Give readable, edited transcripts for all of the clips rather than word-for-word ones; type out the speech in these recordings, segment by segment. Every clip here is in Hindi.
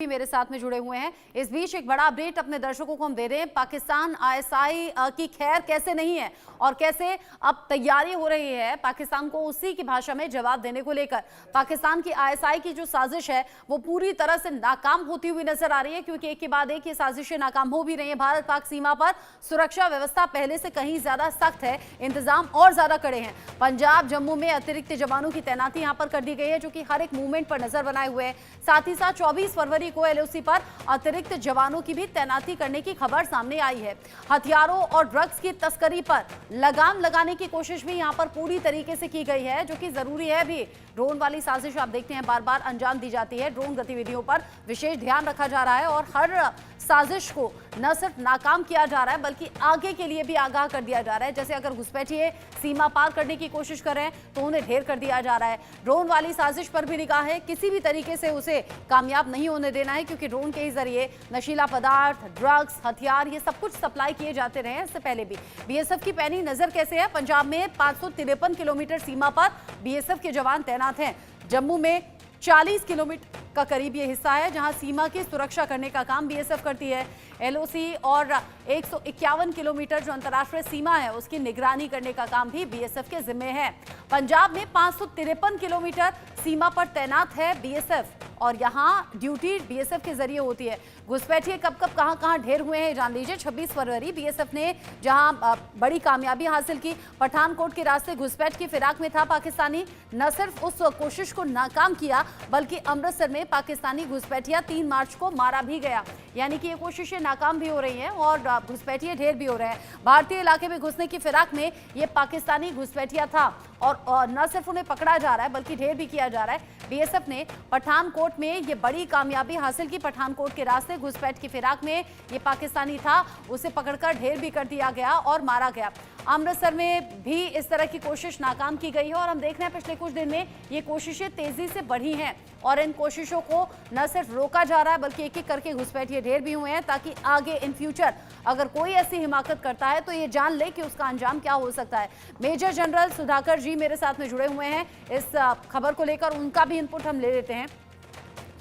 मेरे साथ में जुड़े हुए हैं। इस बीच एक बड़ा अपडेट अपने दर्शकों को हम दे रहे हैं। पाकिस्तान आईएसआई की खैर कैसे नहीं है और कैसे अब तैयारी हो रही है पाकिस्तान को उसी की भाषा में जवाब देने को लेकर। पाकिस्तान की आईएसआई की जो साजिश है वो पूरी तरह से नाकाम होती हुई नजर आ रही है, क्योंकि एक के बाद एक ये साजिशें नाकाम हो भी रही है। भारत पाक सीमा पर सुरक्षा व्यवस्था पहले से कहीं ज्यादा सख्त है, इंतजाम और ज्यादा कड़े हैं। पंजाब जम्मू में अतिरिक्त जवानों की तैनाती यहां पर कर दी गई है, जो कि हर एक मूवमेंट पर नजर बनाए हुए हैं। साथ ही साथ 24 फरवरी को एलओसी पर अतिरिक्त जवानों की भी तैनाती करने की खबर सामने आई है। हथियारों और ड्रग्स की तस्करी पर लगाम लगाने की कोशिश भी यहां पर पूरी तरीके से की गई है, जो कि जरूरी है भी। ड्रोन वाली साजिश आप देखते हैं बार बार अंजाम दी जाती है। ड्रोन गतिविधियों पर विशेष ध्यान रखा जा रहा है और हर साजिश को न सिर्फ नाकाम किया जा रहा है बल्कि आगे के लिए भी आगाह कर दिया जा रहा है। जैसे अगर घुसपैठिए सीमा पार करने की कोशिश कर रहे हैं तो उन्हें ढेर कर दिया जा रहा है। ड्रोन वाली साजिश पर भी निगाह है, किसी भी तरीके से उसे कामयाब नहीं होने देना है, क्योंकि ड्रोन के ही जरिए नशीला पदार्थ, ड्रग्स, हथियार ये सब कुछ सप्लाई किए जाते रहे हैं इससे पहले भी। बीएसएफ की पैनी नजर कैसे है? पंजाब में 553 किलोमीटर सीमा पर बीएसएफ के जवान तैनात हैं। जम्मू में 40 किलोमीटर का करीब ये हिस्सा है जहां सीमा की सुरक्षा करने का काम बीएसएफ करती है। एलओसी और 151 किलोमीटर जो अंतर्राष्ट्रीय सीमा है उसकी निगरानी करने का काम भी बीएसएफ के जिम्मे है। पंजाब में 553 किलोमीटर सीमा पर तैनात है बीएसएफ और यहां ड्यूटी बीएसएफ के जरिए होती है। घुसपैठिए कब कब कहां जान हुए हैं जान लीजिए। 26 फरवरी बीएसएफ ने जहां बड़ी कामयाबी हासिल की, पठानकोट के रास्ते घुसपैठ की फिराक में था पाकिस्तानी, न सिर्फ उस कोशिश को नाकाम किया बल्कि अमृतसर में पाकिस्तानी घुसपैठिया 3 मार्च को मारा भी गया। यानी कि ये कोशिशें नाकाम भी हो रही हैं और घुसपैठिए ढेर भी हो रहे हैं। भारतीय इलाके में घुसने की फिराक में ये पाकिस्तानी घुसपैठिया था और न सिर्फ उन्हें पकड़ा जा रहा है बल्कि ढेर भी किया जा रहा है। बीएसएफ ने पठानकोट में ये बड़ी कामयाबी हासिल की। पठानकोट के रास्ते घुसपैठ की फिराक में ये पाकिस्तानी था, उसे पकड़कर ढेर भी कर दिया गया और मारा गया। अमृतसर में भी इस तरह की कोशिश नाकाम की गई है और हम देख रहे हैं पिछले कुछ दिन में ये कोशिशें तेजी से बढ़ी हैं और इन कोशिशों को न सिर्फ रोका जा रहा है बल्कि एक एक करके घुसपैठिए ढेर भी हुए हैं, ताकि आगे इन फ्यूचर अगर कोई ऐसी हिमाकत करता है तो ये जान ले कि उसका अंजाम क्या हो सकता है। मेजर जनरल सुधाकर जी मेरे साथ में जुड़े हुए हैं इस खबर को लेकर, उनका भी इनपुट हम ले लेते हैं।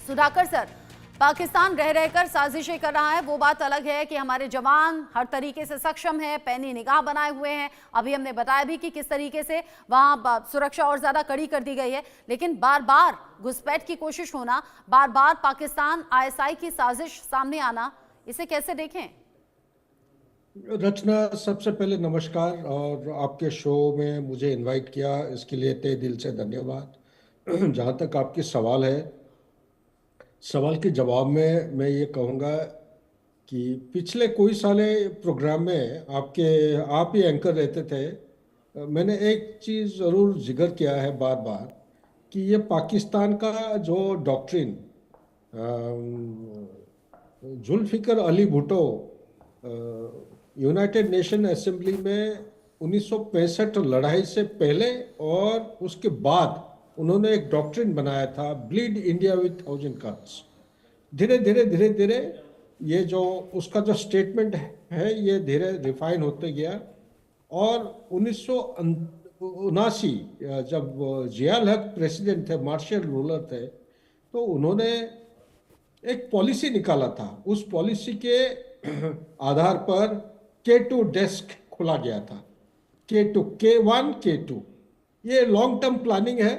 सुधाकर सर, पाकिस्तान रह रहकर साजिशें कर रहा है, वो बात अलग है कि हमारे जवान हर तरीके से सक्षम है, पैनी निगाह बनाए हुए हैं। अभी हमने बताया भी कि किस तरीके से वहां सुरक्षा और ज्यादा कड़ी कर दी गई है, लेकिन बार बार घुसपैठ की कोशिश होना, बार बार पाकिस्तान आईएसआई की साजिश सामने आना, इसे कैसे देखें? रचना, सबसे पहले नमस्कार और आपके शो में मुझे इनवाइट किया इसके लिए तहे दिल से धन्यवाद। जहाँ तक आपकी सवाल है, सवाल के जवाब में मैं ये कहूँगा कि पिछले कोई साले प्रोग्राम में आप ही एंकर रहते थे। मैंने एक चीज़ ज़रूर जिक्र किया है बार बार कि ये पाकिस्तान का जो doctrine, Zulfikar Ali Bhutto United Nation Assembly में 1965 लड़ाई से पहले और उसके बाद उन्होंने एक डॉक्ट्रिन बनाया था, ब्लीड इंडिया विथ 1000 कट्स। धीरे धीरे ये जो उसका जो स्टेटमेंट है ये धीरे रिफाइन होते गया और 1979 जब जियाउल हक प्रेसिडेंट थे, मार्शल रूलर थे, तो उन्होंने एक पॉलिसी निकाला था। उस पॉलिसी के आधार पर K2 डेस्क खोला गया था, K2, K1, K2। ये लॉन्ग टर्म प्लानिंग है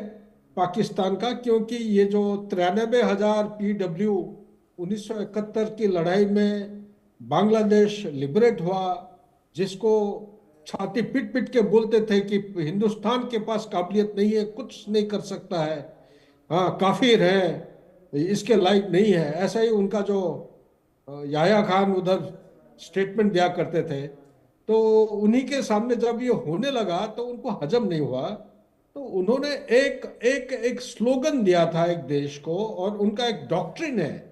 पाकिस्तान का, क्योंकि ये जो 93,000 PW 1971 की लड़ाई में बांग्लादेश लिबरेट हुआ, जिसको छाती पीट पीट के बोलते थे कि हिंदुस्तान के पास काबिलियत नहीं है, कुछ नहीं कर सकता है, हाँ काफिर है, इसके लायक नहीं है, ऐसा ही उनका जो याह्या खान उधर स्टेटमेंट दिया करते थे। तो उन्हीं के सामने जब ये होने लगा तो उनको हजम नहीं हुआ, तो उन्होंने एक स्लोगन दिया था एक देश को, और उनका एक डॉक्ट्रिन है